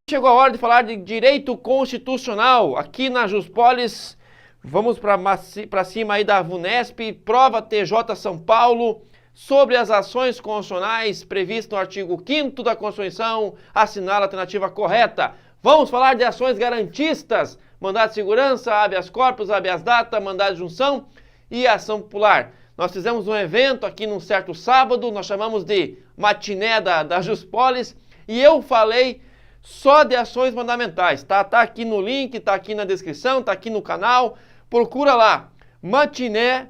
Chegou a hora de falar de direito constitucional aqui na Juspolis. Vamos para cima aí da VUNESP, prova TJ São Paulo, sobre as ações constitucionais previstas no artigo 5º da Constituição, assinala a alternativa correta. Vamos falar de ações garantistas, mandado de segurança, habeas corpus, habeas data, mandado de junção e ação popular. Nós fizemos um evento aqui num certo sábado, nós chamamos de matiné da Juspolis, e eu falei só de ações mandamentais, tá? Tá aqui no link, tá aqui na descrição, tá aqui no canal, procura lá, matiné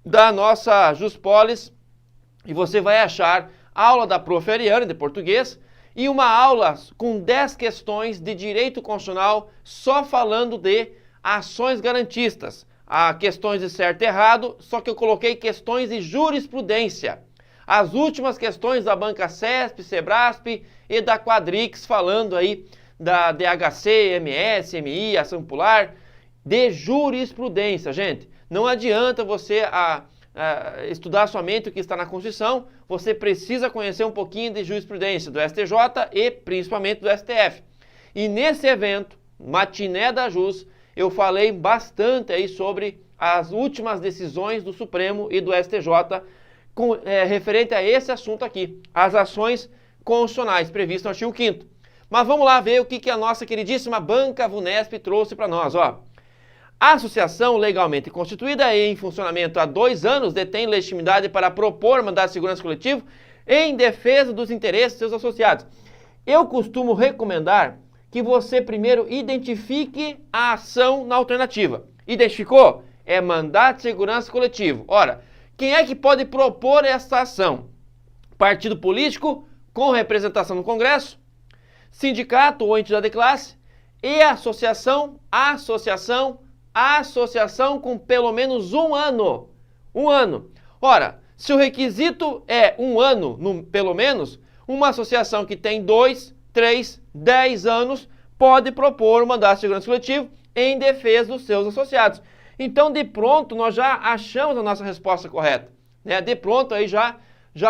da nossa Juspolis, e você vai achar aula da Prof. Ariane, de português, e uma aula com 10 questões de direito constitucional, só falando de ações garantistas. Há questões de certo e errado, só que eu coloquei questões de jurisprudência. As últimas questões da Banca CESP, Sebrasp e da Quadrix, falando aí da DHC, MS, MI, ação popular, de jurisprudência, gente. Não adianta você estudar somente o que está na Constituição, você precisa conhecer um pouquinho de jurisprudência do STJ e principalmente do STF. E nesse evento, Matiné da Jus, eu falei bastante aí sobre as últimas decisões do Supremo e do STJ referente a esse assunto aqui, as ações constitucionais previstas no artigo 5º. Mas vamos lá ver o que a nossa queridíssima Banca VUNESP trouxe para nós, ó. A associação legalmente constituída e em funcionamento há 2 anos detém legitimidade para propor mandado de segurança coletivo em defesa dos interesses de seus associados. Eu costumo recomendar que você primeiro identifique a ação na alternativa. Identificou? É mandado de segurança coletivo. Ora, quem é que pode propor essa ação? Partido político com representação no Congresso, sindicato ou entidade de classe e associação com pelo menos 1 ano. 1 ano. Ora, se o requisito é 1 ano, pelo menos, uma associação que tem 2, 3, 10 anos pode propor um mandado de segurança coletivo em defesa dos seus associados. Então, de pronto, nós já achamos a nossa resposta correta, né? De pronto, aí já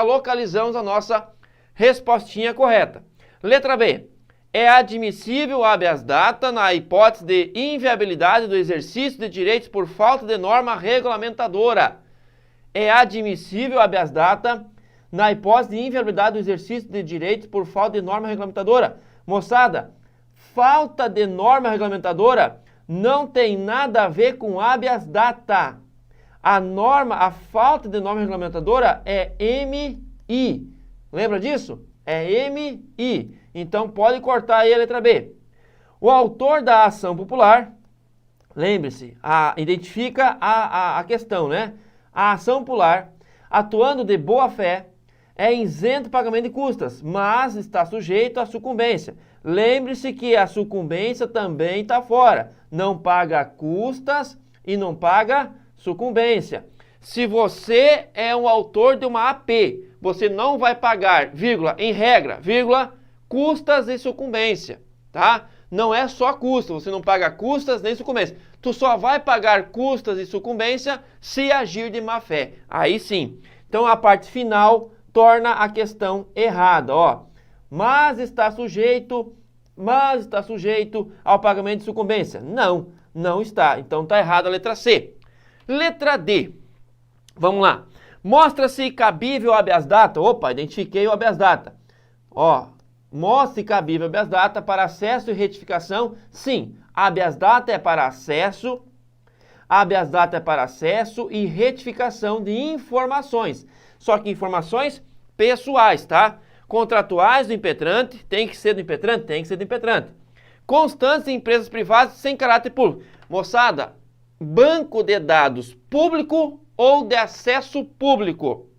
localizamos a nossa respostinha correta. Letra B. É admissível o habeas data na hipótese de inviabilidade do exercício de direitos por falta de norma regulamentadora. É admissível o habeas data na hipótese de inviabilidade do exercício de direitos por falta de norma regulamentadora. Moçada, falta de norma regulamentadora não tem nada a ver com habeas data. A falta de norma regulamentadora é MI. Lembra disso? É MI. Então pode cortar aí a letra B. O autor da ação popular, lembre-se, identifica a questão, né? A ação popular, atuando de boa fé, é isento de pagamento de custas, mas está sujeito à sucumbência. Lembre-se que a sucumbência também está fora. Não paga custas e não paga sucumbência. Se você é um autor de uma AP, você não vai pagar, vírgula, em regra, vírgula, custas e sucumbência, tá? Não é só custo, você não paga custas nem sucumbência. Tu só vai pagar custas e sucumbência se agir de má fé. Aí sim. Então a parte final torna a questão errada, ó. Mas está sujeito ao pagamento de sucumbência. Não está. Então está errada a letra C. Letra D. Vamos lá. Mostra-se cabível o habeas data. Opa, identifiquei o habeas data. Ó, mostre cabível o habeas data para acesso e retificação. Sim, habeas data é para acesso. Habeas data é para acesso e retificação de informações. Só que informações pessoais, tá? Contratuais do impetrante, tem que ser do impetrante? Tem que ser do impetrante. Constantes em empresas privadas sem caráter público. Moçada, banco de dados público ou de acesso público.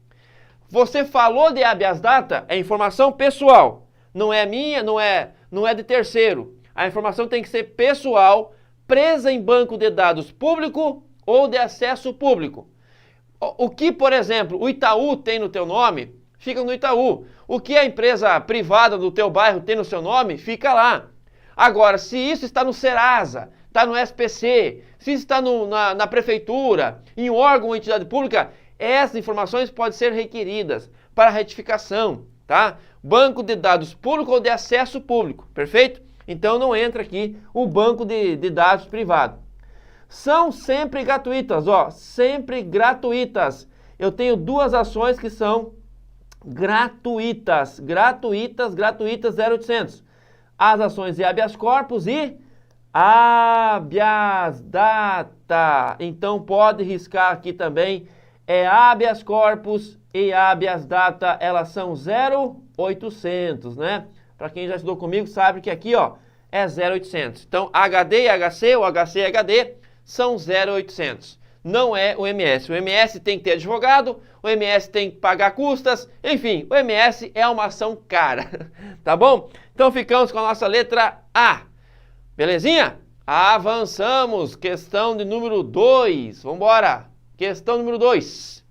Você falou de habeas data, é informação pessoal. Não é minha, não é de terceiro. A informação tem que ser pessoal, presa em banco de dados público ou de acesso público. O que, por exemplo, o Itaú tem no teu nome, fica no Itaú. O que a empresa privada do teu bairro tem no seu nome, fica lá. Agora, se isso está no Serasa, está no SPC, se isso está na prefeitura, em órgão ou entidade pública, essas informações podem ser requeridas para retificação, tá? Banco de dados público ou de acesso público, perfeito? Então não entra aqui o banco de dados privado. São sempre gratuitas, ó, sempre gratuitas. Eu tenho duas ações que são gratuitas, 0800. As ações de habeas corpus e habeas data. Então pode riscar aqui também, habeas corpus e habeas data, elas são 0800, né? Para quem já estudou comigo sabe que aqui, ó, é 0800. Então HD e HC, ou HC e HD, são 0800. Não é o MS. O MS tem que ter advogado, o MS tem que pagar custas, enfim, o MS é uma ação cara, tá bom? Então ficamos com a nossa letra A. Belezinha? Avançamos. Questão de número 2. Vamos embora. Questão número 2.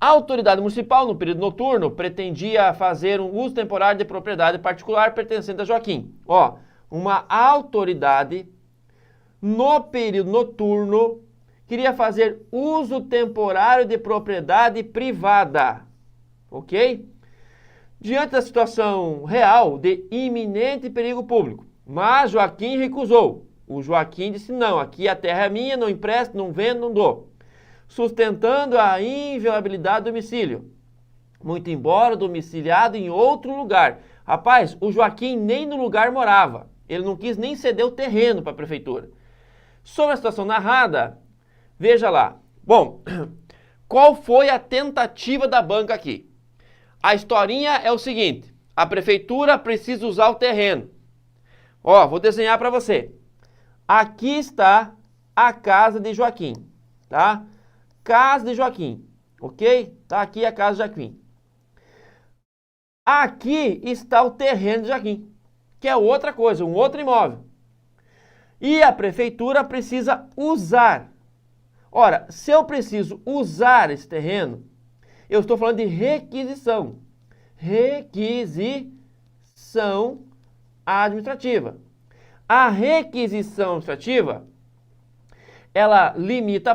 A autoridade municipal, no período noturno, pretendia fazer um uso temporário de propriedade particular pertencente a Joaquim. Ó, uma autoridade no período noturno queria fazer uso temporário de propriedade privada, ok? Diante da situação real de iminente perigo público, mas Joaquim recusou. O Joaquim disse, não, aqui a terra é minha, não empresto, não vendo, não dou. Sustentando a inviolabilidade do domicílio, muito embora domiciliado em outro lugar. Rapaz, o Joaquim nem no lugar morava, ele não quis nem ceder o terreno para a prefeitura. Sobre a situação narrada, veja lá. Bom, qual foi a tentativa da banca aqui? A historinha é o seguinte, a prefeitura precisa usar o terreno. Ó, vou desenhar para você. Aqui está a casa de Joaquim, tá? Casa de Joaquim, ok? Tá aqui a casa de Joaquim. Aqui está o terreno de Joaquim, que é outra coisa, um outro imóvel. E a prefeitura precisa usar. Ora, se eu preciso usar esse terreno, eu estou falando de requisição. Requisição administrativa. A requisição administrativa, ela limita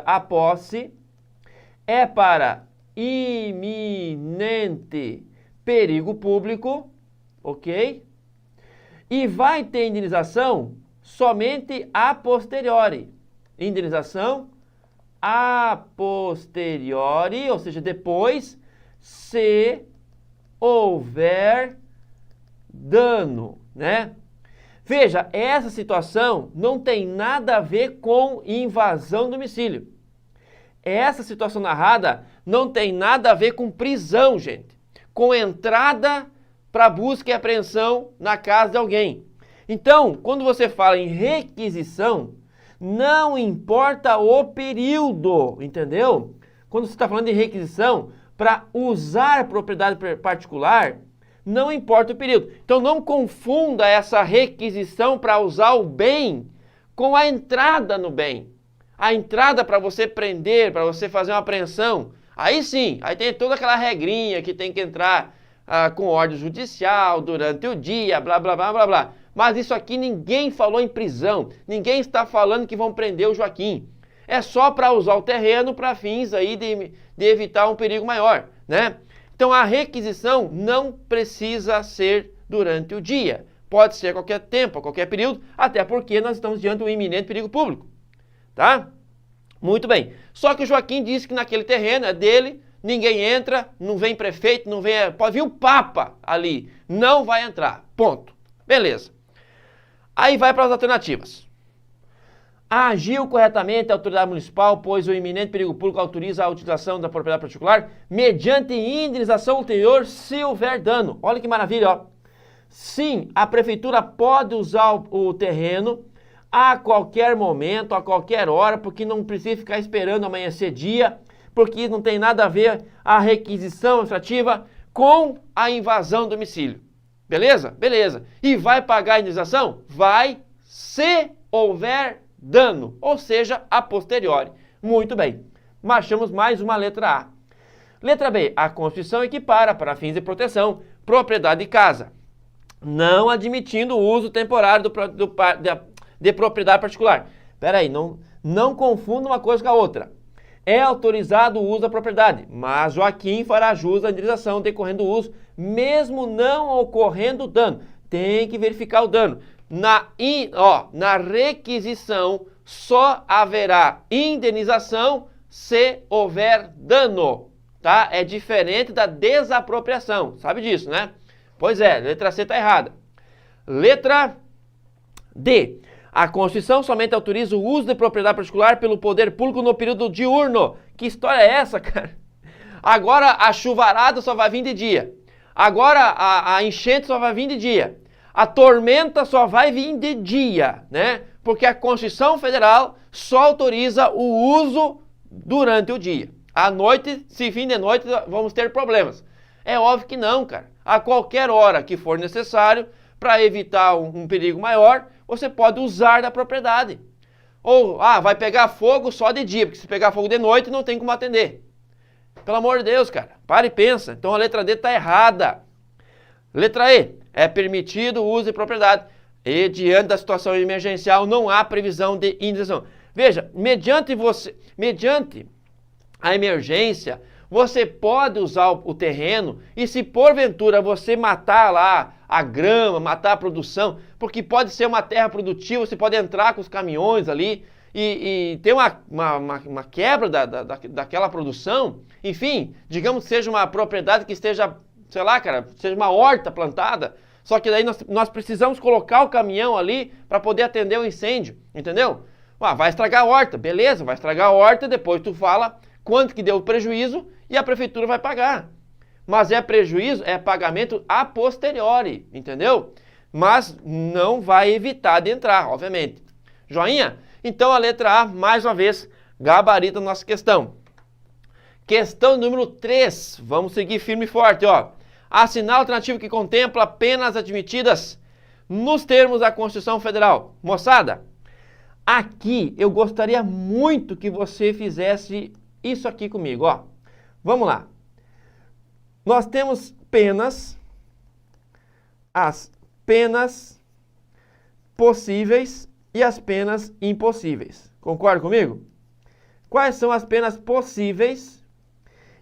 a posse, é para iminente perigo público, ok? E vai ter indenização somente a posteriori. Indenização a posteriori, ou seja, depois, se houver dano, né? Veja, essa situação não tem nada a ver com invasão do domicílio. Essa situação narrada não tem nada a ver com prisão, gente. Com entrada para busca e apreensão na casa de alguém. Então, quando você fala em requisição, não importa o período, entendeu? Quando você está falando de requisição, para usar propriedade particular, não importa o período. Então não confunda essa requisição para usar o bem com a entrada no bem. A entrada para você prender, para você fazer uma apreensão, aí sim, aí tem toda aquela regrinha que tem que entrar com ordem judicial durante o dia, blá, blá, blá, blá, blá. Mas isso aqui ninguém falou em prisão, ninguém está falando que vão prender o Joaquim. É só para usar o terreno para fins aí de evitar um perigo maior, né? Então a requisição não precisa ser durante o dia. Pode ser a qualquer tempo, a qualquer período, até porque nós estamos diante de um iminente perigo público. Tá? Muito bem. Só que o Joaquim disse que naquele terreno é dele, ninguém entra, não vem prefeito, não vem, pode vir o Papa ali, não vai entrar. Ponto. Beleza. Aí vai para as alternativas. Agiu corretamente a autoridade municipal, pois o iminente perigo público autoriza a utilização da propriedade particular mediante indenização ulterior se houver dano. Olha que maravilha, ó. Sim, a prefeitura pode usar o terreno a qualquer momento, a qualquer hora, porque não precisa ficar esperando amanhecer dia, porque não tem nada a ver a requisição administrativa com a invasão do domicílio. Beleza? Beleza. E vai pagar a indenização? Vai, se houver dano, ou seja, a posteriori. Muito bem. Marchamos mais uma letra A. Letra B. A Constituição equipara, para fins de proteção, propriedade de casa, não admitindo o uso temporário de propriedade particular. Espera aí, não confunda uma coisa com a outra. é autorizado o uso da propriedade, mas Joaquim fará jus à indenização decorrendo do uso, mesmo não ocorrendo dano. Tem que verificar o dano. Na requisição, só haverá indenização se houver dano, tá? É diferente da desapropriação, sabe disso, né? Pois é, letra C está errada. Letra D. A Constituição somente autoriza o uso de propriedade particular pelo poder público no período diurno. Que história é essa, cara? Agora a chuvarada só vai vir de dia. Agora a enchente só vai vir de dia. A tormenta só vai vir de dia, né? Porque a Constituição Federal só autoriza o uso durante o dia. À noite, se vir de noite, vamos ter problemas. É óbvio que não, cara. A qualquer hora que for necessário, para evitar um perigo maior, você pode usar da propriedade. Ou, vai pegar fogo só de dia, porque se pegar fogo de noite não tem como atender. Pelo amor de Deus, cara, para e pensa. Então a letra D está errada. Letra E, é permitido o uso de propriedade. E diante da situação emergencial não há previsão de indenização. Veja, mediante a emergência, você pode usar o terreno e se porventura você matar lá a grama, matar a produção, porque pode ser uma terra produtiva, você pode entrar com os caminhões ali e ter uma quebra daquela produção, enfim, digamos que seja uma propriedade que esteja, sei lá, cara, seja uma horta plantada, só que daí nós precisamos colocar o caminhão ali para poder atender o incêndio, entendeu? Vai estragar a horta, beleza, vai estragar a horta, depois tu fala quanto que deu o prejuízo e a prefeitura vai pagar. Mas é prejuízo, é pagamento a posteriori, entendeu? Mas não vai evitar de entrar, obviamente. Joinha? Então a letra A, mais uma vez, gabarita a nossa questão. Questão número 3, vamos seguir firme e forte, ó. Assinar alternativo que contempla penas admitidas nos termos da Constituição Federal. Moçada, aqui eu gostaria muito que você fizesse isso aqui comigo, ó. Vamos lá. Nós temos penas, as penas possíveis e as penas impossíveis. Concorda comigo? Quais são as penas possíveis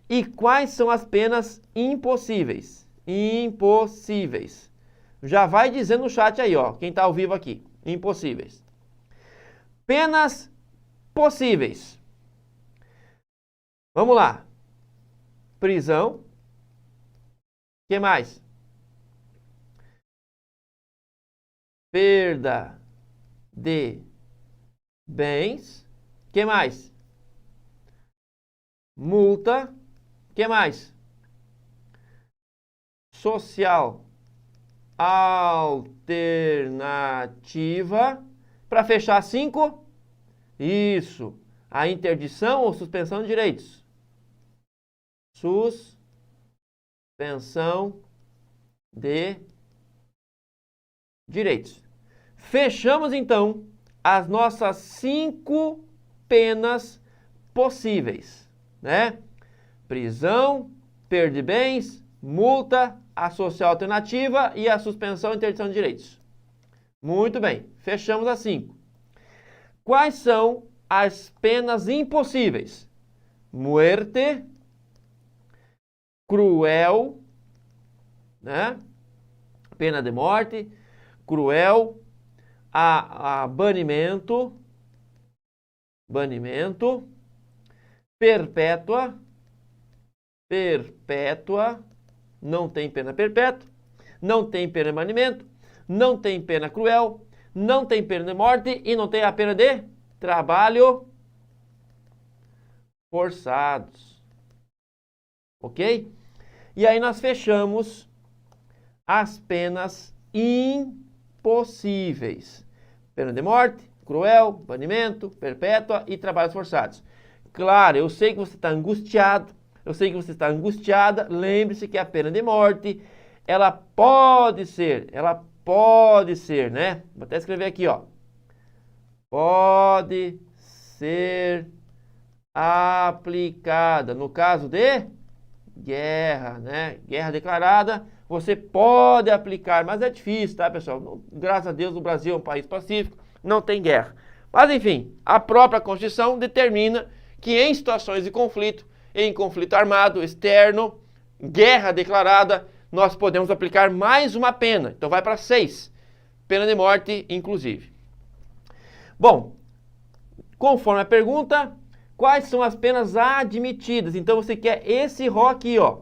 e quais são as penas impossíveis? Impossíveis. Já vai dizendo no chat aí, ó, quem está ao vivo aqui. Impossíveis. Penas possíveis. Vamos lá. Prisão. O que mais? Perda de bens. O que mais? Multa. O que mais? Social alternativa. Para fechar 5. Isso. A interdição ou suspensão de direitos. Suspensão de direitos. Fechamos então as nossas 5 penas possíveis, né? Prisão, perda de bens, multa, a social alternativa e a suspensão e interdição de direitos. Muito bem, fechamos as 5. Quais são as penas impossíveis? Muerte, cruel, né? Pena de morte, cruel, a banimento, perpétua, não tem pena perpétua, não tem pena de banimento, não tem pena cruel, não tem pena de morte e não tem a pena de trabalho forçados. Ok? E aí nós fechamos as penas impossíveis. Pena de morte, cruel, banimento, perpétua e trabalhos forçados. Claro, eu sei que você está angustiado, eu sei que você está angustiada. Lembre-se que a pena de morte, ela pode ser, né? Vou até escrever aqui, ó. Pode ser aplicada no caso de guerra, né? Guerra declarada, você pode aplicar, mas é difícil, tá, pessoal? Graças a Deus, o Brasil é um país pacífico, não tem guerra. Mas, enfim, a própria Constituição determina que em situações de conflito, em conflito armado, externo, guerra declarada, nós podemos aplicar mais uma pena. Então vai para 6. Pena de morte, inclusive. Bom, conforme a pergunta, quais são as penas admitidas? Então você quer esse rol aqui, ó,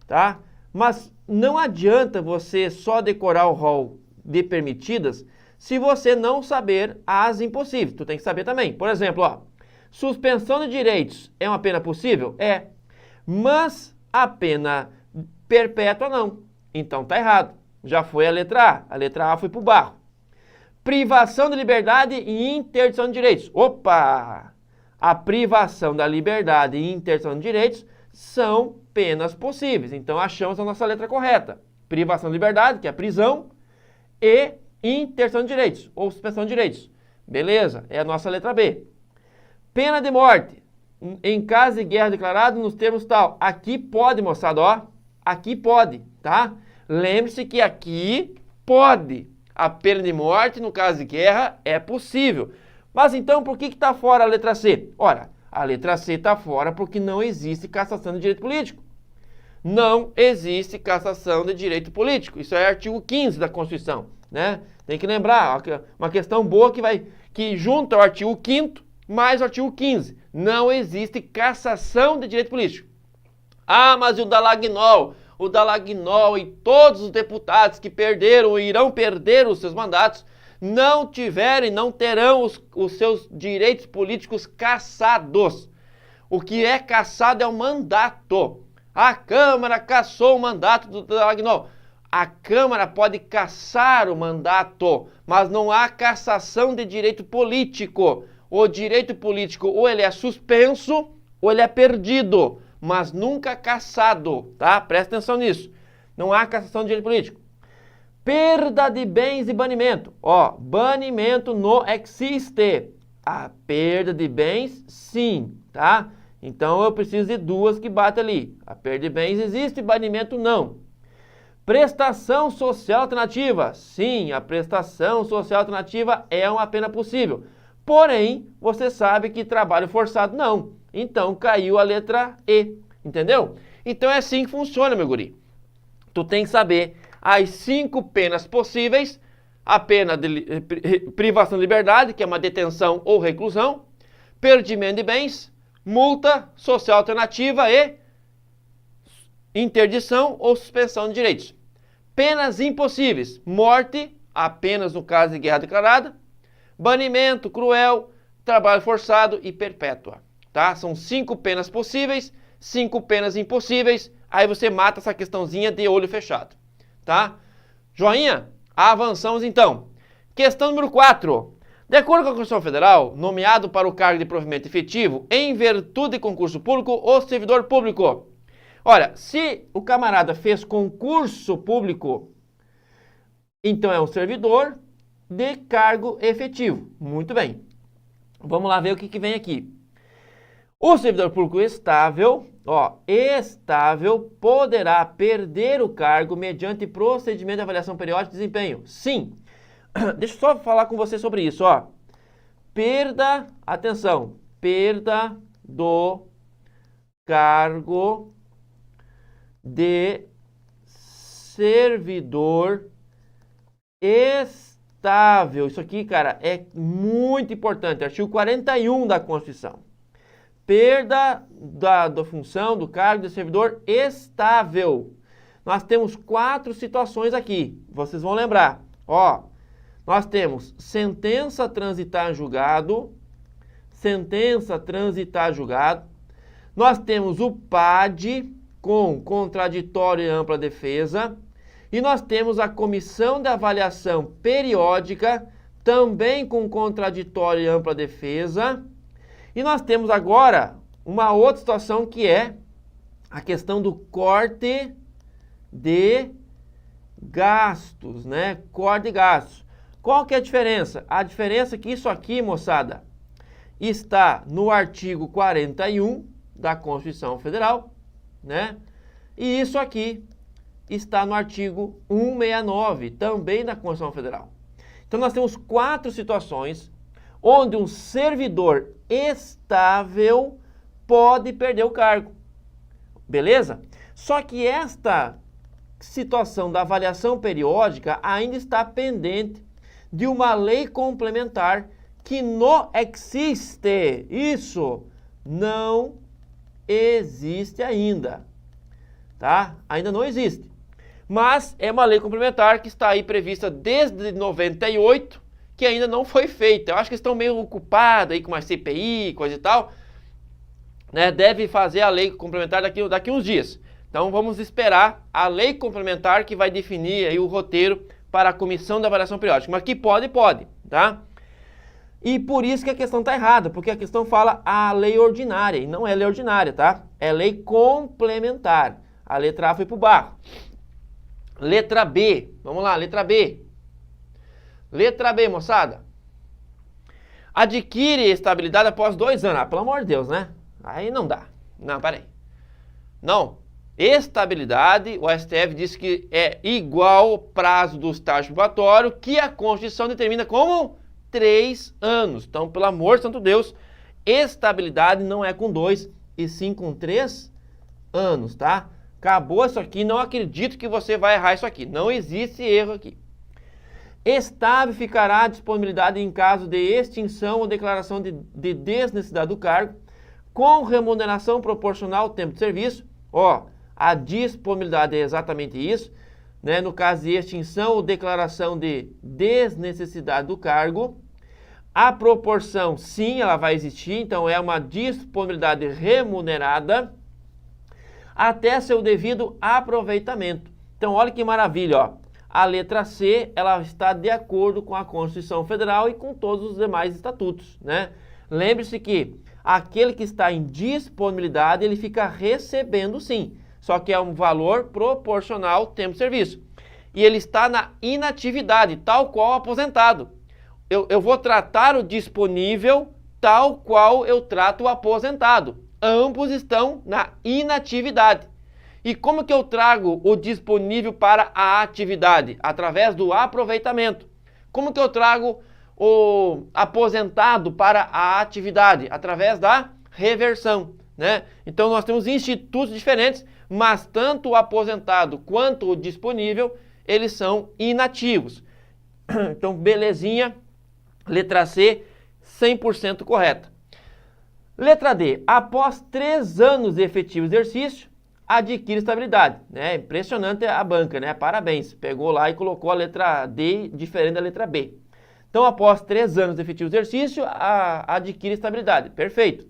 tá? Mas não adianta você só decorar o rol de permitidas se você não saber as impossíveis. Tu tem que saber também. Por exemplo, ó, suspensão de direitos é uma pena possível? É. Mas a pena perpétua não. Então tá errado. Já foi a letra A. A letra A foi pro barro. Privação de liberdade e interdição de direitos. Opa! A privação da liberdade e interdição de direitos são penas possíveis. Então achamos a nossa letra correta. Privação de liberdade, que é a prisão, e interdição de direitos, ou suspensão de direitos. Beleza, é a nossa letra B. Pena de morte. Em caso de guerra declarado nos termos tal. Aqui pode, moçada, ó. Aqui pode, tá? Lembre-se que aqui pode. A pena de morte, no caso de guerra, é possível. Mas então, por que está fora a letra C? Ora, a letra C está fora porque não existe cassação de direito político. Não existe cassação de direito político. Isso é artigo 15 da Constituição, né? Tem que lembrar, uma questão boa que junta o artigo 5º mais o artigo 15. Não existe cassação de direito político. Ah, mas o Dallagnol e todos os deputados que perderam ou irão perder os seus mandatos não tiveram e não terão os seus direitos políticos cassados. O que é cassado é o mandato. A Câmara cassou o mandato do Dallagnol. A Câmara pode cassar o mandato, mas não há cassação de direito político. O direito político ou ele é suspenso ou ele é perdido, mas nunca cassado, tá? Presta atenção nisso. Não há cassação de direito político. Perda de bens e banimento. Ó, banimento não existe. A perda de bens, sim, tá? Então eu preciso de duas que batem ali. A perda de bens existe, banimento não. Prestação social alternativa. Sim, a prestação social alternativa é uma pena possível. Porém, você sabe que trabalho forçado não. Então caiu a letra E, entendeu? Então é assim que funciona, meu guri. Tu tem que saber as 5 penas possíveis. A pena de privação de liberdade, que é uma detenção ou reclusão. Perdimento de bens, multa, social alternativa e interdição ou suspensão de direitos. Penas impossíveis, morte, apenas no caso de guerra declarada, banimento cruel, trabalho forçado e perpétua. Tá? São 5 penas possíveis, 5 penas impossíveis, aí você mata essa questãozinha de olho fechado. Tá? Joinha? Avançamos então. Questão número 4. De acordo com a Constituição Federal, nomeado para o cargo de provimento efetivo, em virtude de concurso público, o servidor público. Olha, se o camarada fez concurso público, então é um servidor de cargo efetivo. Muito bem. Vamos lá ver o que vem aqui. O servidor público estável, estável, poderá perder o cargo mediante procedimento de avaliação periódica de desempenho. Sim. Deixa eu só falar com você sobre isso, ó. Perda, atenção, perda do cargo de servidor estável. Isso aqui, cara, é muito importante. Artigo 41 da Constituição. Perda da função, do cargo de servidor estável. Nós temos 4 situações aqui. Vocês vão lembrar. Ó, nós temos sentença transitar em julgado. Sentença transitar em julgado. Nós temos o PAD com contraditório e ampla defesa. E nós temos a comissão de avaliação periódica, também com contraditório e ampla defesa. E nós temos agora uma outra situação que é a questão do corte de gastos, né? Corte de gastos. Qual que é a diferença? A diferença é que isso aqui, moçada, está no artigo 41 da Constituição Federal, né? E isso aqui está no artigo 169, também da Constituição Federal. Então nós temos 4 situações onde um servidor estável pode perder o cargo. Beleza? Só que esta situação da avaliação periódica ainda está pendente de uma lei complementar que não existe. Isso não existe ainda, tá? Ainda não existe. Mas é uma lei complementar que está aí prevista desde 98, que ainda não foi feita. Eu acho que estão meio ocupados aí com uma CPI, coisa e tal, né? Deve fazer a lei complementar daqui uns dias. Então vamos esperar a lei complementar que vai definir aí o roteiro para a comissão de avaliação periódica. Mas que pode, tá? E por isso que a questão está errada, porque a questão fala a lei ordinária, e não é lei ordinária, tá? É lei complementar. A letra A foi para o barro. Letra B, vamos lá, letra B. Letra B, moçada. Adquire estabilidade após 2 anos. Ah, pelo amor de Deus, né? Aí não dá. Não, peraí. Não. Estabilidade, o STF disse que é igual ao prazo do estágio probatório, que a Constituição determina como 3 anos. Então, pelo amor de santo Deus, estabilidade não é com 2, e sim com 3 anos, tá? Acabou isso aqui, não acredito que você vai errar isso aqui. Não existe erro aqui. Estável ficará a disponibilidade em caso de extinção ou declaração de desnecessidade do cargo, com remuneração proporcional ao tempo de serviço. Ó, a disponibilidade é exatamente isso, né? No caso de extinção ou declaração de desnecessidade do cargo, a proporção, sim, ela vai existir, então é uma disponibilidade remunerada até seu devido aproveitamento. Então, olha que maravilha, ó. A letra C, ela está de acordo com a Constituição Federal e com todos os demais estatutos, né? Lembre-se que aquele que está em disponibilidade, ele fica recebendo sim, só que é um valor proporcional ao tempo de serviço. E ele está na inatividade, tal qual o aposentado. Eu vou tratar o disponível tal qual eu trato o aposentado. Ambos estão na inatividade. E como que eu trago o disponível para a atividade? Através do aproveitamento. Como que eu trago o aposentado para a atividade? Através da reversão, né? Então nós temos institutos diferentes, mas tanto o aposentado quanto o disponível, eles são inativos. Então, belezinha, letra C, 100% correta. Letra D, após 3 anos de efetivo exercício, adquire estabilidade, né? Impressionante a banca, né? Parabéns, pegou lá e colocou a letra D diferente da letra B. Então, após 3 anos de efetivo exercício, adquire estabilidade. Perfeito.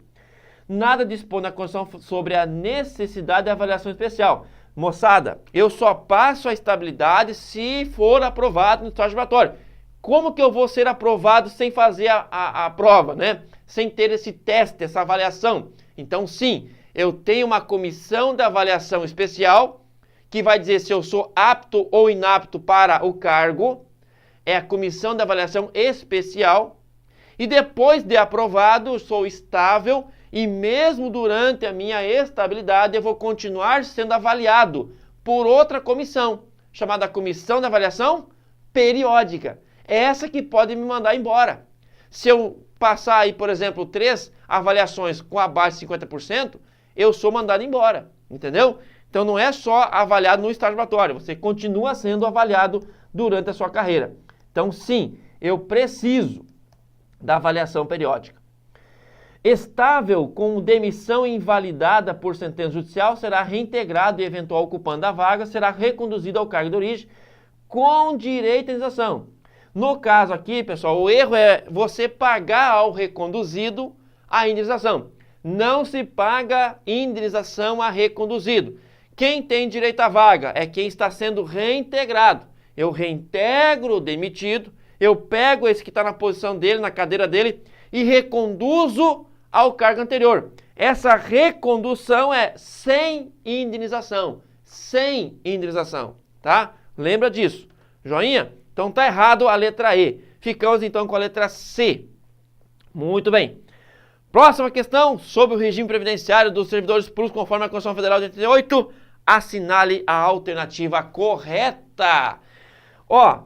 Nada dispõe na Constituição sobre a necessidade de avaliação especial. Moçada, eu só passo a estabilidade se for aprovado no estágio probatório. Como que eu vou ser aprovado sem fazer a prova, né? Sem ter esse teste, essa avaliação? Então, sim, eu tenho uma comissão de avaliação especial que vai dizer se eu sou apto ou inapto para o cargo. É a comissão de avaliação especial. E depois de aprovado, eu sou estável e mesmo durante a minha estabilidade, eu vou continuar sendo avaliado por outra comissão, chamada Comissão de Avaliação Periódica. É essa que pode me mandar embora. Se eu passar aí, por exemplo, 3 avaliações com abaixo de 50%, eu sou mandado embora, entendeu? Então não é só avaliado no estágio probatório, você continua sendo avaliado durante a sua carreira. Então sim, eu preciso da avaliação periódica. Estável com demissão invalidada por sentença judicial, será reintegrado e eventual ocupante da vaga será reconduzido ao cargo de origem com direito à indenização. No caso aqui, pessoal, o erro é você pagar ao reconduzido a indenização. Não se paga indenização a reconduzido. Quem tem direito à vaga é quem está sendo reintegrado. Eu reintegro o demitido, eu pego esse que está na posição dele, na cadeira dele, e reconduzo ao cargo anterior. Essa recondução é sem indenização. Sem indenização, tá? Lembra disso. Joinha? Então tá errado a letra E. Ficamos então com a letra C. Muito bem. Próxima questão sobre o regime previdenciário dos servidores públicos conforme a Constituição Federal de 88. Assinale a alternativa correta. Ó,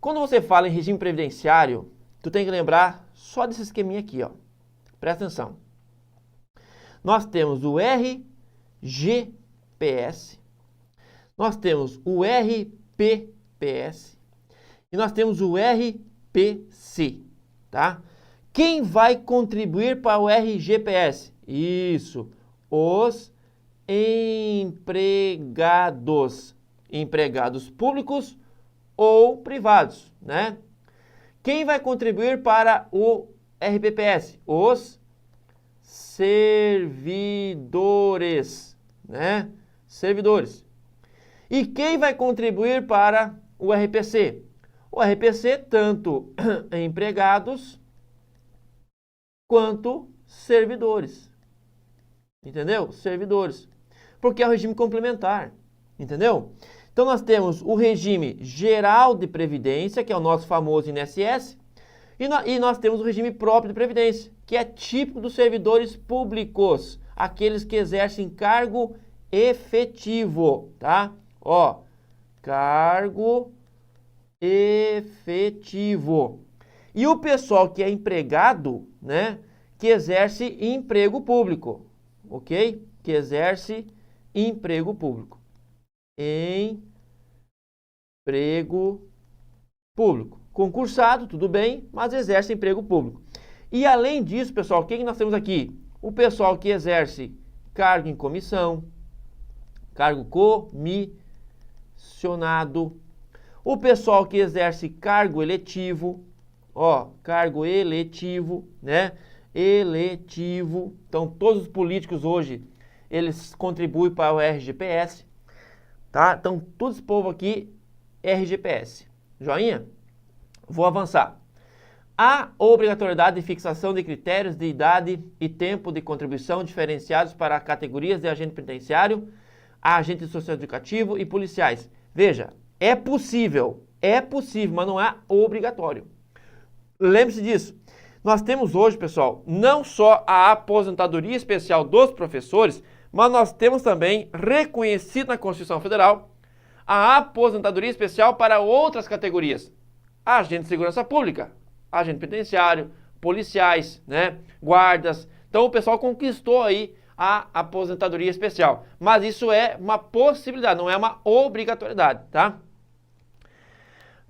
quando você fala em regime previdenciário, tu tem que lembrar só desse esqueminha aqui, ó. Presta atenção. Nós temos o RGPS, nós temos o RPPS e nós temos o RPC, tá? Quem vai contribuir para o RGPS? Isso, os empregados, empregados públicos ou privados, né? Quem vai contribuir para o RPPS? Os servidores, né? Servidores. E quem vai contribuir para o RPC? O RPC, tanto empregados quanto servidores. Entendeu? Servidores. Porque é o regime complementar. Entendeu? Então, nós temos o regime geral de previdência, que é o nosso famoso INSS, e nós temos o regime próprio de previdência, que é típico dos servidores públicos, aqueles que exercem cargo efetivo, tá? Ó, cargo efetivo. E o pessoal que é empregado, né, que exerce emprego público, ok? Que exerce emprego público. Emprego público. Concursado, tudo bem, mas exerce emprego público. E além disso, pessoal, quem nós temos aqui? O pessoal que exerce cargo em comissão, cargo comissionado, o pessoal que exerce cargo eletivo, ó, cargo eletivo, né? Eletivo. Então, todos os políticos hoje, eles contribuem para o RGPS, tá? Então, todo esse povo aqui, RGPS. Joinha? Vou avançar. Há obrigatoriedade de fixação de critérios de idade e tempo de contribuição diferenciados para categorias de agente penitenciário, agente socioeducativo e policiais. Veja, é possível, mas não é obrigatório. Lembre-se disso. Nós temos hoje, pessoal, não só a aposentadoria especial dos professores, mas nós temos também, reconhecido na Constituição Federal, a aposentadoria especial para outras categorias. Agente de segurança pública, agente penitenciário, policiais, né, guardas. Então o pessoal conquistou aí a aposentadoria especial. Mas isso é uma possibilidade, não é uma obrigatoriedade, tá?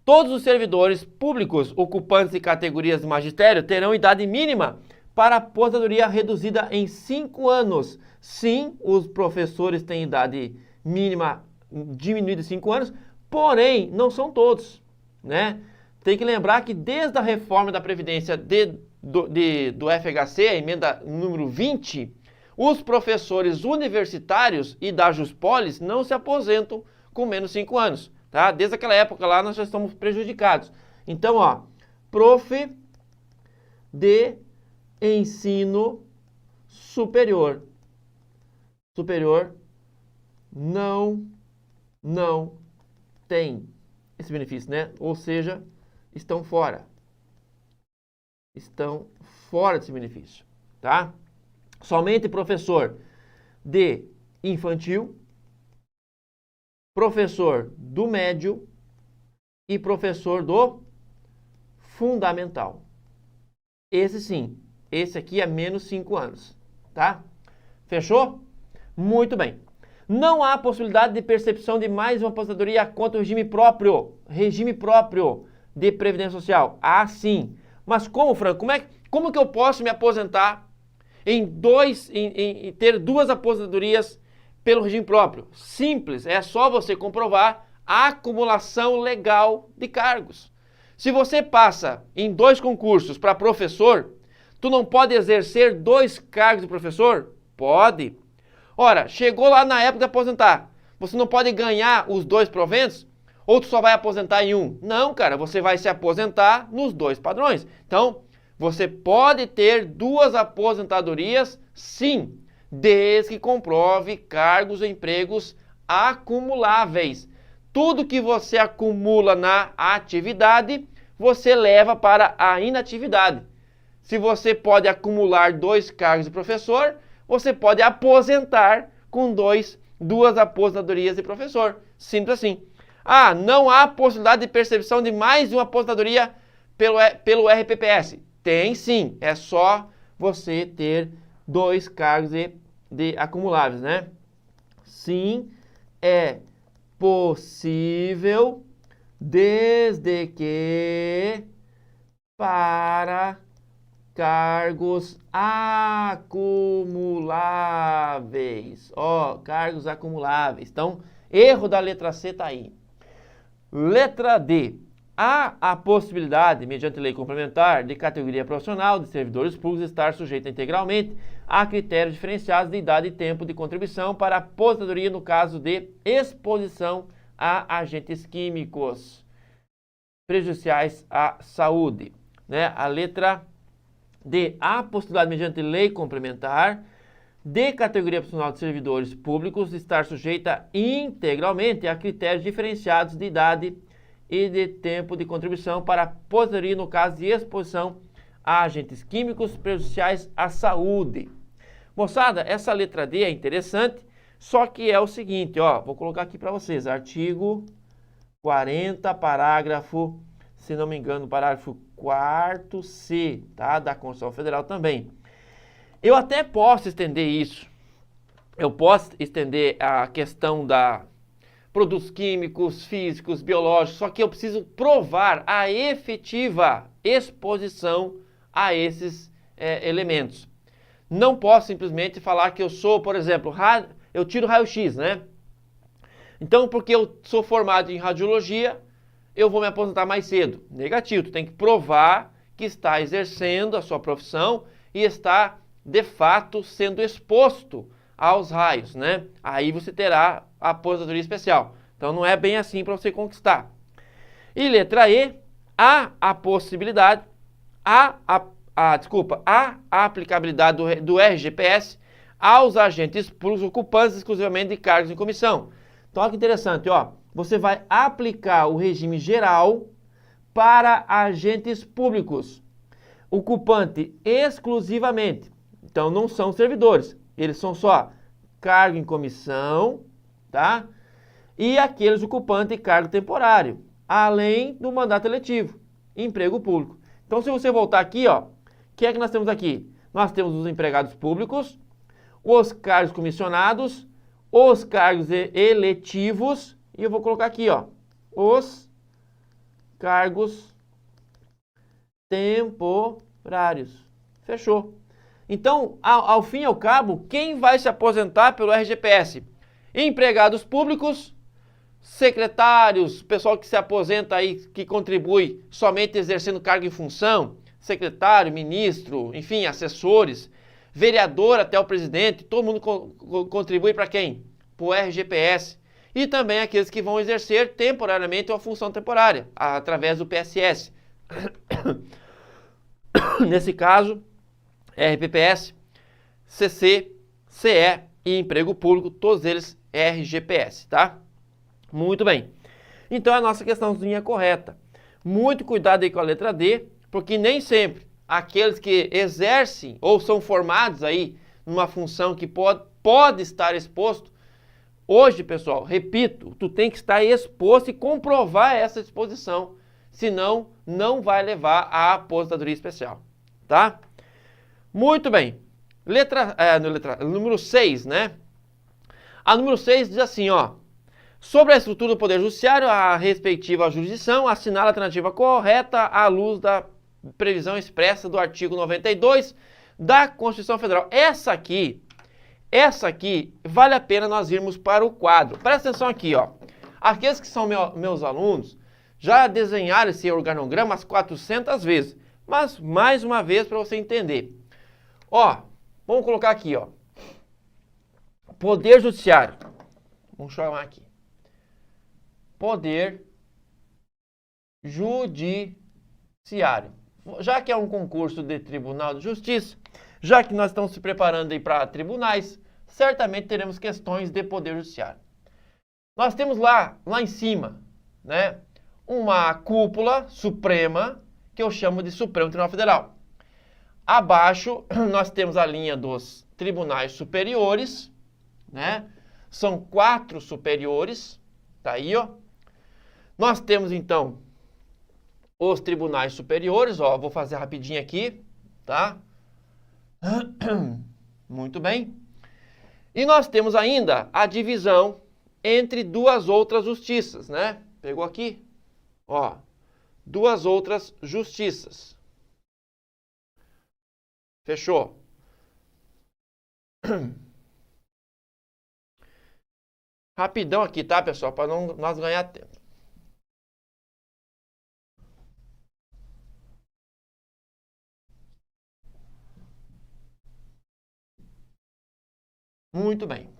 Todos os servidores públicos ocupantes de categorias de magistério terão idade mínima para aposentadoria reduzida em 5 anos. Sim, os professores têm idade mínima diminuída em 5 anos, porém, não são todos, né? Tem que lembrar que desde a reforma da Previdência do FHC, a emenda número 20, os professores universitários e da Juspolis não se aposentam com menos 5 anos. Tá? Desde aquela época lá nós já estamos prejudicados. Então, ó, prof de ensino superior. Superior não tem esse benefício, né? Ou seja, estão fora. Estão fora desse benefício, tá? Somente professor de infantil, professor do médio e professor do fundamental. Esse sim, esse aqui é menos 5 anos, tá? Fechou? Muito bem. Não há possibilidade de percepção de mais uma aposentadoria contra o regime próprio de Previdência Social. Ah, sim. Mas como, Franco? Como que eu posso me aposentar em ter 2 aposentadorias pelo regime próprio? Simples, é só você comprovar a acumulação legal de cargos. Se você passa em 2 concursos para professor, tu não pode exercer 2 cargos de professor? Pode. Ora, chegou lá na época de aposentar, você não pode ganhar os 2 proventos? Ou tu só vai aposentar em um? Não, cara, você vai se aposentar nos 2 padrões. Então, você pode ter 2 aposentadorias, sim, desde que comprove cargos ou empregos acumuláveis. Tudo que você acumula na atividade, você leva para a inatividade. Se você pode acumular 2 cargos de professor, você pode aposentar com 2 aposentadorias de professor. Simples assim. Ah, não há possibilidade de percepção de mais de uma aposentadoria pelo RPPS. Tem sim, é só você ter 2 cargos de de acumuláveis, né? Sim, é possível, desde que para cargos acumuláveis. Ó, cargos acumuláveis. Então, erro da letra C está aí. Letra D. Há a possibilidade, mediante lei complementar, de categoria profissional de servidores públicos estar sujeita integralmente a critérios diferenciados de idade e tempo de contribuição para a aposentadoria no caso de exposição a agentes químicos prejudiciais à saúde. Né? A letra D. Há a possibilidade, mediante lei complementar, de categoria profissional de servidores públicos estar sujeita integralmente a critérios diferenciados de idade e de tempo de contribuição para a aposentadoria no caso de exposição a agentes químicos prejudiciais à saúde. Moçada, essa letra D é interessante, só que é o seguinte, ó, vou colocar aqui para vocês, artigo 40, parágrafo, se não me engano, parágrafo 4º C, tá, da Constituição Federal também. Eu até posso estender isso, eu posso estender a questão da produtos químicos, físicos, biológicos, só que eu preciso provar a efetiva exposição a esses elementos. Não posso simplesmente falar que eu sou, por exemplo, eu tiro raio-x, né? Então, porque eu sou formado em radiologia, eu vou me aposentar mais cedo. Negativo, tu tem que provar que está exercendo a sua profissão e está, de fato, sendo exposto aos raios, né? Aí você terá a aposentadoria especial. Então não é bem assim para você conquistar. E letra E, há a possibilidade, há a aplicabilidade do RGPS aos agentes públicos ocupantes exclusivamente de cargos em comissão. Então olha que interessante, ó. Você vai aplicar o regime geral para agentes públicos, ocupante exclusivamente. Então não são servidores. Eles são só cargo em comissão, tá? E aqueles ocupantes de cargo temporário, além do mandato eletivo, emprego público. Então, se você voltar aqui, ó, o que é que nós temos aqui? Nós temos os empregados públicos, os cargos comissionados, os cargos eletivos, e eu vou colocar aqui, ó, os cargos temporários. Fechou. Então, ao fim e ao cabo, quem vai se aposentar pelo RGPS? Empregados públicos, secretários, pessoal que se aposenta aí, que contribui somente exercendo cargo em função, secretário, ministro, enfim, assessores, vereador até o presidente, todo mundo contribui para quem? Para o RGPS. E também aqueles que vão exercer temporariamente uma função temporária, através do PSS. Nesse caso, RPPS, CC, CE e Emprego Público, todos eles RGPS, tá? Muito bem. Então, a nossa questãozinha é correta. Muito cuidado aí com a letra D, porque nem sempre aqueles que exercem ou são formados aí numa função que pode estar exposto, hoje, pessoal, repito, tu tem que estar exposto e comprovar essa exposição, senão não vai levar à aposentadoria especial, tá? Muito bem. Número 6, né? A número 6 diz assim, ó. Sobre a estrutura do Poder Judiciário, a respectiva jurisdição assinala a alternativa correta à luz da previsão expressa do artigo 92 da Constituição Federal. Essa aqui, vale a pena nós irmos para o quadro. Presta atenção aqui, ó. Aqueles que são meus alunos já desenharam esse organograma umas 400 vezes. Mas, mais uma vez, para você entender. Ó, vamos colocar aqui, ó. Poder Judiciário. Vamos chamar aqui. Poder Judiciário. Já que é um concurso de Tribunal de Justiça, já que nós estamos se preparando aí para tribunais, certamente teremos questões de Poder Judiciário. Nós temos lá em cima, né, uma cúpula suprema, que eu chamo de Supremo Tribunal Federal. Abaixo, nós temos a linha dos tribunais superiores, né? São 4 superiores, tá aí, ó. Nós temos, então, os tribunais superiores, ó, vou fazer rapidinho aqui, tá? Muito bem. E nós temos ainda a divisão entre duas outras justiças, né? Pegou aqui? Ó, duas outras justiças. Fechou? Rapidão aqui, tá, pessoal? Para não nós ganhar tempo. Muito bem.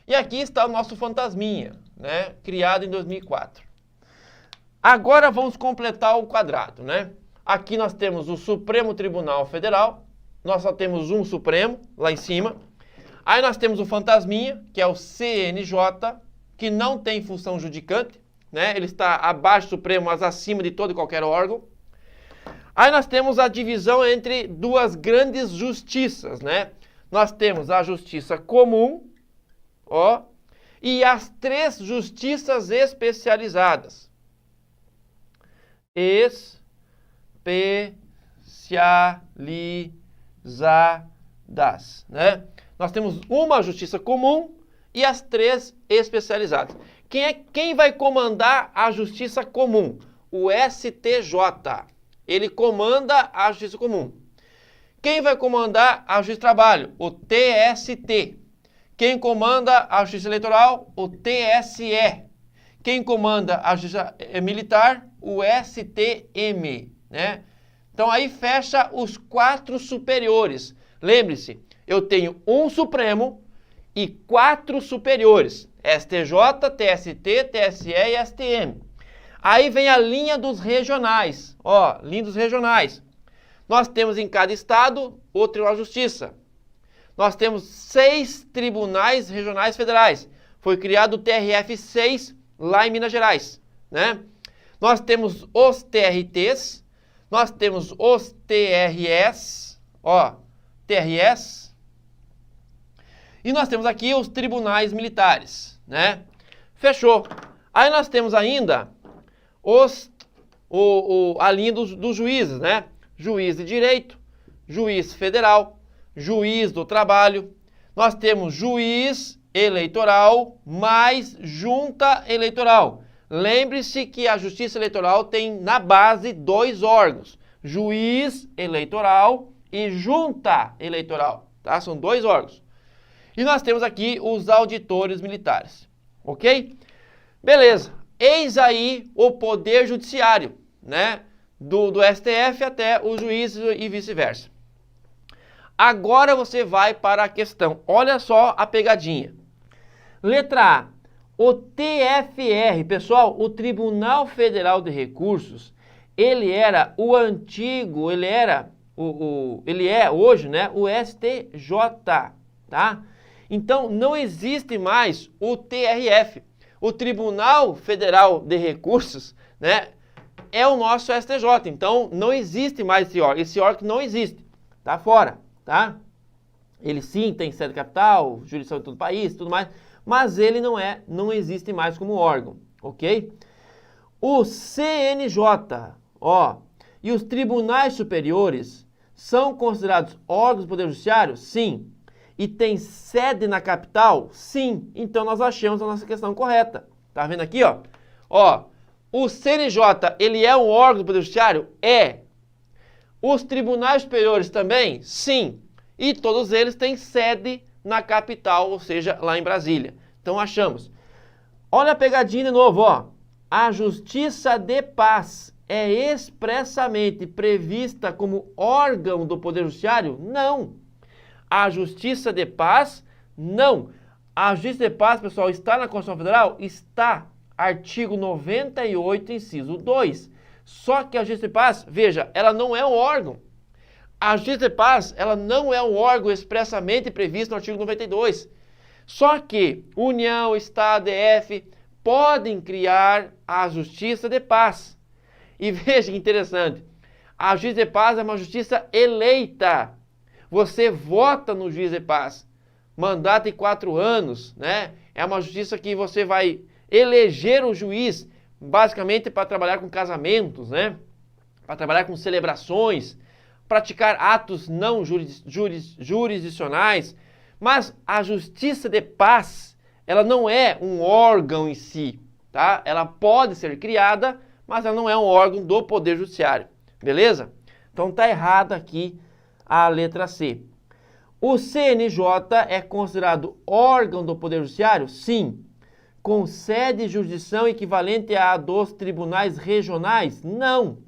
E aqui está o nosso fantasminha, né? Criado em 2004. Agora vamos completar o quadrado, né? Aqui nós temos o Supremo Tribunal Federal. Nós só temos um Supremo, lá em cima. Aí nós temos o fantasminha, que é o CNJ, que não tem função judicante, né? Ele está abaixo do Supremo, mas acima de todo e qualquer órgão. Aí nós temos a divisão entre duas grandes justiças, né? Nós temos a justiça comum, ó, e as três justiças especializadas. Especializadas, né? Nós temos uma justiça comum e as três especializadas. Quem vai comandar a justiça comum? O STJ. Ele comanda a justiça comum. Quem vai comandar a justiça do trabalho? O TST. Quem comanda a justiça eleitoral? O TSE. Quem comanda a justiça militar? O STM, né? Então aí fecha os quatro superiores. Lembre-se, eu tenho um Supremo e quatro superiores. STJ, TST, TSE e STM. Aí vem a linha dos regionais. Ó, linha dos regionais. Nós temos em cada estado o Tribunal de Justiça. Nós temos 6 tribunais regionais federais. Foi criado o TRF6 lá em Minas Gerais, né? Nós temos os TRTs, nós temos os TRS, ó, TRS. E nós temos aqui os tribunais militares, né? Fechou. Aí nós temos ainda a linha dos juízes, né? Juiz de direito, juiz federal, juiz do trabalho. Nós temos juiz eleitoral mais junta eleitoral. Lembre-se que a justiça eleitoral tem na base 2 órgãos, juiz eleitoral e junta eleitoral, tá? São 2 órgãos. E nós temos aqui os auditores militares, ok? Beleza, eis aí o poder judiciário, né? Do STF até os juízes e vice-versa. Agora você vai para a questão. Olha só a pegadinha. Letra A. O TFR, pessoal, o Tribunal Federal de Recursos, ele era o antigo, ele é hoje, né, o STJ, tá? Então, não existe mais o TRF. O Tribunal Federal de Recursos, né, é o nosso STJ. Então, não existe mais esse órgão. Esse órgão não existe. Tá fora, tá? Ele sim tem sede capital, jurisdição em todo o país, tudo mais, mas ele não existe mais como órgão, ok? O CNJ, ó, e os tribunais superiores são considerados órgãos do Poder Judiciário? Sim. E tem sede na capital? Sim. Então, nós achamos a nossa questão correta. Tá vendo aqui, ó? Ó, o CNJ, ele é um órgão do Poder Judiciário? É. Os tribunais superiores também? Sim. E todos eles têm sede na capital, ou seja, lá em Brasília. Então, achamos. Olha a pegadinha de novo, ó. A Justiça de Paz é expressamente prevista como órgão do Poder Judiciário? Não. A Justiça de Paz, não. A Justiça de Paz, pessoal, está na Constituição Federal? Está. Artigo 98, inciso 2. Só que a Justiça de Paz, veja, ela não é um órgão. A Justiça de Paz, ela não é um órgão expressamente previsto no artigo 92. Só que União, Estado, DF podem criar a Justiça de Paz. E veja que interessante, a Justiça de Paz é uma justiça eleita. Você vota no juiz de paz. Mandato de 4 anos, né? É uma justiça que você vai eleger o juiz, basicamente para trabalhar com casamentos, né? Para trabalhar com celebrações, praticar atos não jurisdicionais, Mas a Justiça de Paz, ela não é um órgão em si, tá? Ela pode ser criada, mas ela não é um órgão do Poder Judiciário, beleza? Então tá errado aqui a letra C. O CNJ é considerado órgão do Poder Judiciário? Sim. Com sede e jurisdição equivalente à dos tribunais regionais? Não.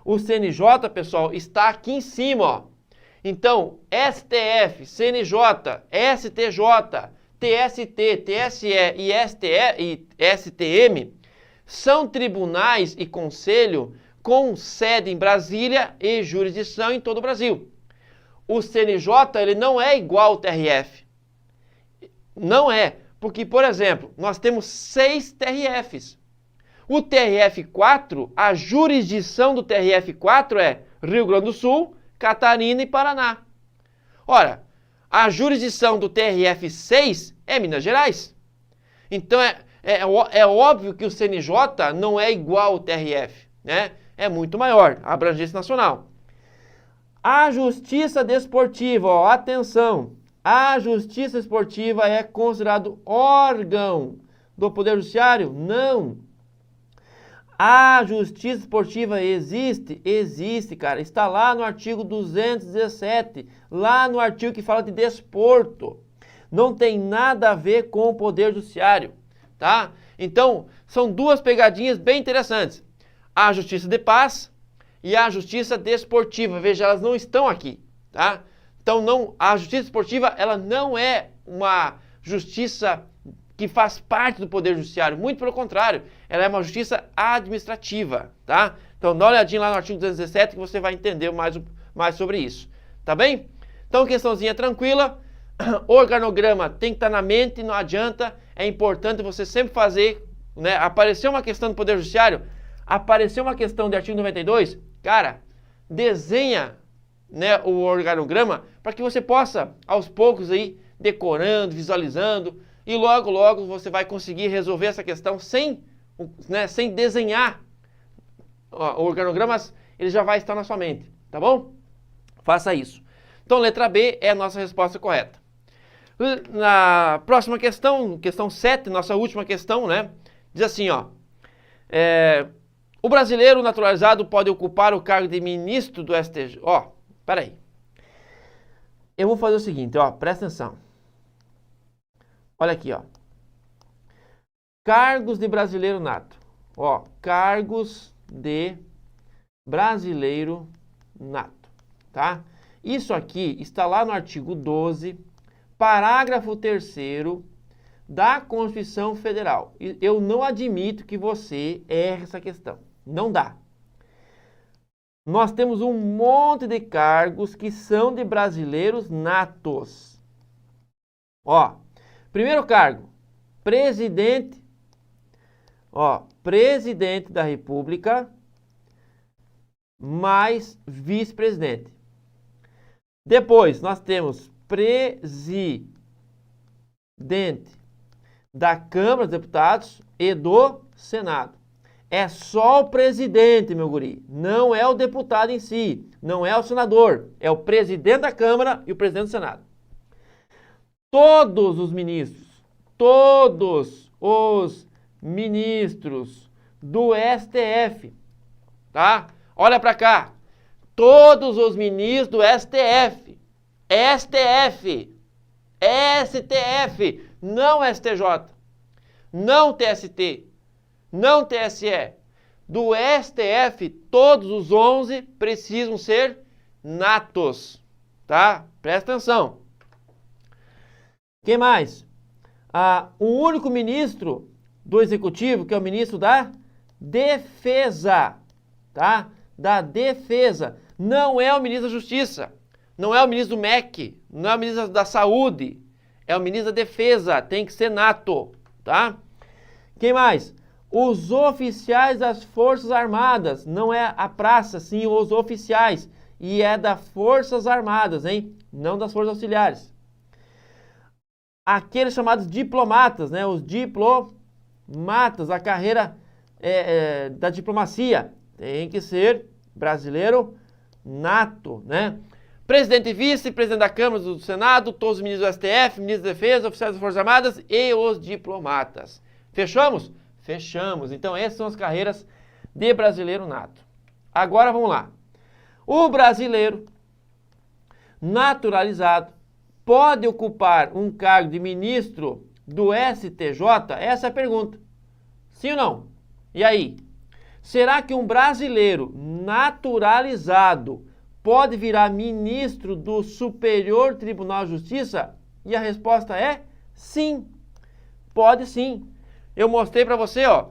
O CNJ, pessoal, está aqui em cima, ó. Então, STF, CNJ, STJ, TST, TSE e STM são tribunais e conselho com sede em Brasília e jurisdição em todo o Brasil. O CNJ, ele não é igual ao TRF. Não é, porque, por exemplo, nós temos 6 TRFs. O TRF4, a jurisdição do TRF4 é Rio Grande do Sul, Catarina e Paraná. Ora, a jurisdição do TRF6 é Minas Gerais. Então, é óbvio que o CNJ não é igual ao TRF, né? É muito maior, a abrangência nacional. A Justiça Desportiva, ó, atenção, a Justiça Esportiva é considerado órgão do Poder Judiciário? Não. A Justiça Esportiva existe? Existe, cara. Está lá no artigo 217, lá no artigo que fala de desporto. Não tem nada a ver com o Poder Judiciário, tá? Então, são duas pegadinhas bem interessantes. A Justiça de Paz e a Justiça Desportiva. Veja, elas não estão aqui, tá? Então, a Justiça Esportiva, ela não é uma justiça que faz parte do Poder Judiciário. Muito pelo contrário, ela é uma justiça administrativa, tá? Então, dá uma olhadinha lá no artigo 217 que você vai entender mais sobre isso, tá bem? Então, questãozinha tranquila. Organograma tem que estar na mente, não adianta. É importante você sempre fazer, né? Apareceu uma questão do Poder Judiciário, apareceu uma questão de artigo 92, cara, desenha, né, o organograma para que você possa, aos poucos, aí, decorando, visualizando, e logo, logo você vai conseguir resolver essa questão sem desenhar. O organograma, ele já vai estar na sua mente, tá bom? Faça isso. Então, letra B é a nossa resposta correta. Na próxima questão, questão 7, nossa última questão, né? Diz assim, ó. O brasileiro naturalizado pode ocupar o cargo de ministro do STJ. Ó, peraí. Eu vou fazer o seguinte, ó, presta atenção. Olha aqui, ó. Cargos de brasileiro nato. Ó, cargos de brasileiro nato, tá? Isso aqui está lá no artigo 12, parágrafo 3º da Constituição Federal. Eu não admito que você erre essa questão. Não dá. Nós temos um monte de cargos que são de brasileiros natos. Ó, primeiro cargo, presidente, ó, presidente da República, mais vice-presidente. Depois, nós temos presidente da Câmara dos Deputados e do Senado. É só o presidente, meu guri. Não é o deputado em si. Não é o senador. É o presidente da Câmara e o presidente do Senado. Todos os ministros do STF, tá? Olha para cá. Todos os ministros do STF, não STJ, não TST, não TSE, do STF, todos os 11 precisam ser natos, tá? Presta atenção. Quem mais? O único ministro do Executivo, que é o ministro da Defesa, tá? Da Defesa. Não é o ministro da Justiça, não é o ministro do MEC, não é o ministro da Saúde, é o ministro da Defesa, tem que ser nato, tá? Quem mais? Os oficiais das Forças Armadas, não é a praça, sim, os oficiais, e é das Forças Armadas, hein? Não das Forças Auxiliares. Aqueles chamados diplomatas, né? Os diplomatas, a carreira da diplomacia, tem que ser brasileiro nato, né? Presidente e vice, presidente da Câmara, do Senado, todos os ministros do STF, ministros da Defesa, oficiais das Forças Armadas e os diplomatas. Fechamos? Fechamos. Então essas são as carreiras de brasileiro nato. Agora vamos lá. O brasileiro naturalizado pode ocupar um cargo de ministro do STJ? Essa é a pergunta. Sim ou não? E aí? Será que um brasileiro naturalizado pode virar ministro do Superior Tribunal de Justiça? E a resposta é sim. Pode sim. Eu mostrei para você, ó.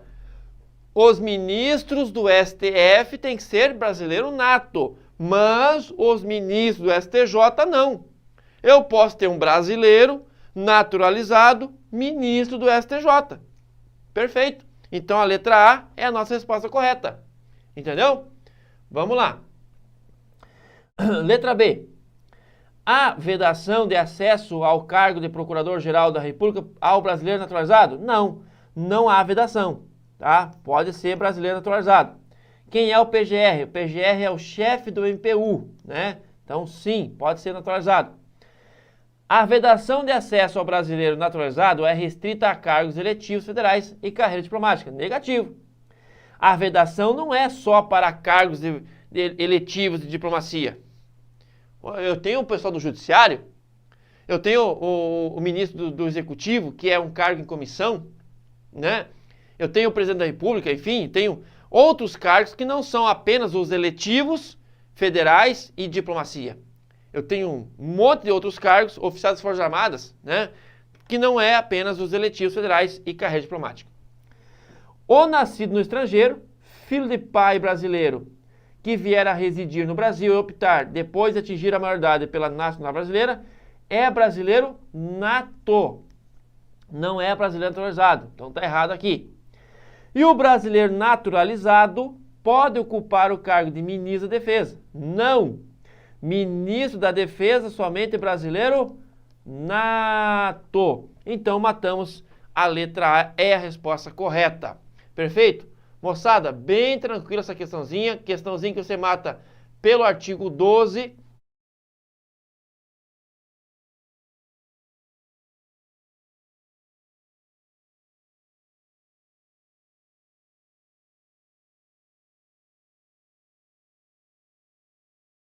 Os ministros do STF têm que ser brasileiro nato, mas os ministros do STJ não. Eu posso ter um brasileiro naturalizado, ministro do STJ. Perfeito. Então a letra A é a nossa resposta correta. Entendeu? Vamos lá. Letra B. Há vedação de acesso ao cargo de Procurador-Geral da República ao brasileiro naturalizado? Não, não há vedação. Tá? Pode ser brasileiro naturalizado. Quem é o PGR? O PGR é o chefe do MPU, né? Então, sim, pode ser naturalizado. A vedação de acesso ao brasileiro naturalizado é restrita a cargos eletivos federais e carreira diplomática. Negativo. A vedação não é só para cargos eletivos de diplomacia. Eu tenho o pessoal do judiciário, eu tenho o ministro do executivo, que é um cargo em comissão, né? Eu tenho o presidente da república, enfim, tenho outros cargos que não são apenas os eletivos, federais e diplomacia. Eu tenho um monte de outros cargos, oficiais das Forças Armadas, né? Que não é apenas os eletivos federais e carreira diplomática. O nascido no estrangeiro, filho de pai brasileiro, que vier a residir no Brasil e optar, depois de atingir a maioridade pela nacionalidade brasileira, é brasileiro nato. Não é brasileiro naturalizado. Então tá errado aqui. E o brasileiro naturalizado pode ocupar o cargo de ministro da Defesa? Não. Ministro da Defesa somente brasileiro nato. Então matamos a letra A, é a resposta correta. Perfeito? Moçada, bem tranquila essa questãozinha que você mata pelo artigo 12